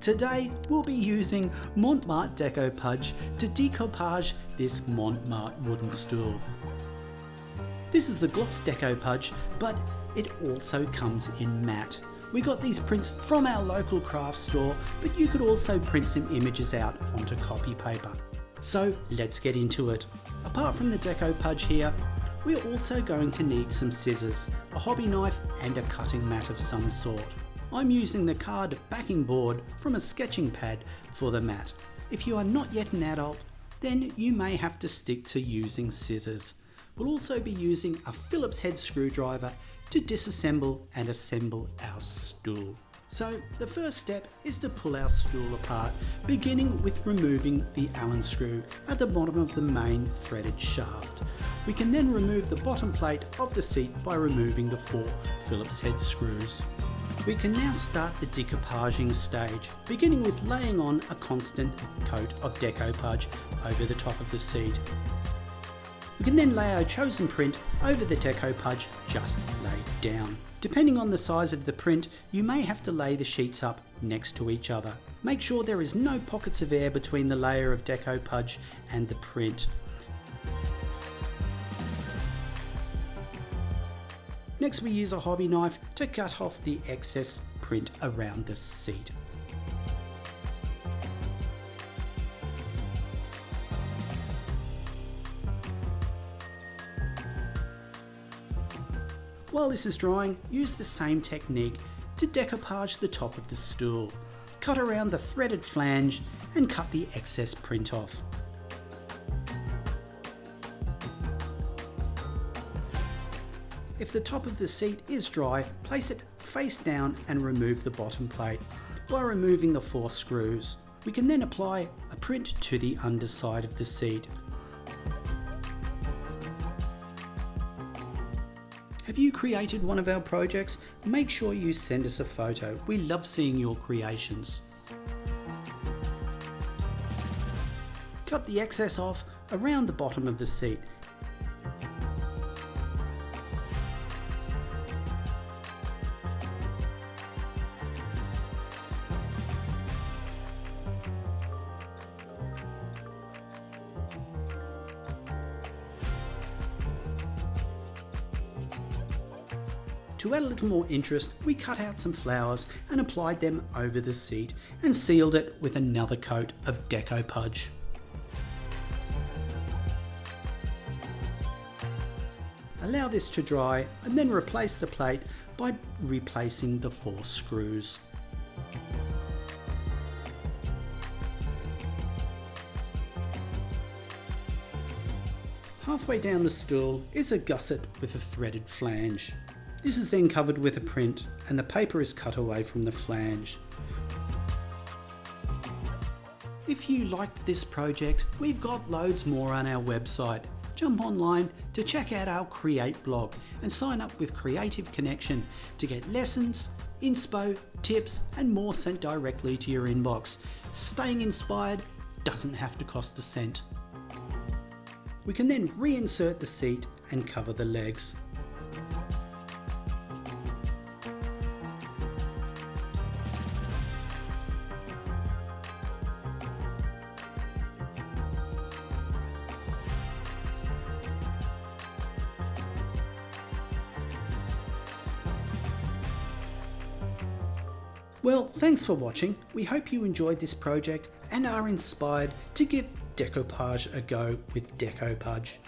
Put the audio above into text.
Today we'll be using Montmartre Deco Pudge to decoupage this Montmartre wooden stool. This is the gloss Deco Pudge, but it also comes in matte. We got these prints from our local craft store, but you could also print some images out onto copy paper. So let's get into it. Apart from the Deco Pudge here, we're also going to need some scissors, a hobby knife and a cutting mat of some sort. I'm using the card backing board from a sketching pad for the mat. If you are not yet an adult, then you may have to stick to using scissors. We'll also be using a Phillips head screwdriver to disassemble and assemble our stool. So the first step is to pull our stool apart, beginning with removing the Allen screw at the bottom of the main threaded shaft. We can then remove the bottom plate of the seat by removing the 4 Phillips head screws. We can now start the decoupaging stage, beginning with laying on a constant coat of Deco Pudge over the top of the seat. We can then lay our chosen print over the Deco Pudge just laid down. Depending on the size of the print, you may have to lay the sheets up next to each other. Make sure there is no pockets of air between the layer of Deco Pudge and the print. Next, we use a hobby knife to cut off the excess print around the seat. While this is drying, use the same technique to decoupage the top of the stool. Cut around the threaded flange and cut the excess print off. If the top of the seat is dry, place it face down and remove the bottom plate by removing the 4 screws. We can then apply a print to the underside of the seat. Have you created one of our projects? Make sure you send us a photo. We love seeing your creations. Cut the excess off around the bottom of the seat. To add a little more interest, we cut out some flowers and applied them over the seat and sealed it with another coat of Deco Pudge. Allow this to dry and then replace the plate by replacing the 4 screws. Halfway down the stool is a gusset with a threaded flange. This is then covered with a print and the paper is cut away from the flange. If you liked this project, we've got loads more on our website. Jump online to check out our Create blog and sign up with Creative Connection to get lessons, inspo, tips and more sent directly to your inbox. Staying inspired doesn't have to cost a cent. We can then reinsert the seat and cover the legs. Well, thanks for watching. We hope you enjoyed this project and are inspired to give decoupage a go with Deco Pudge.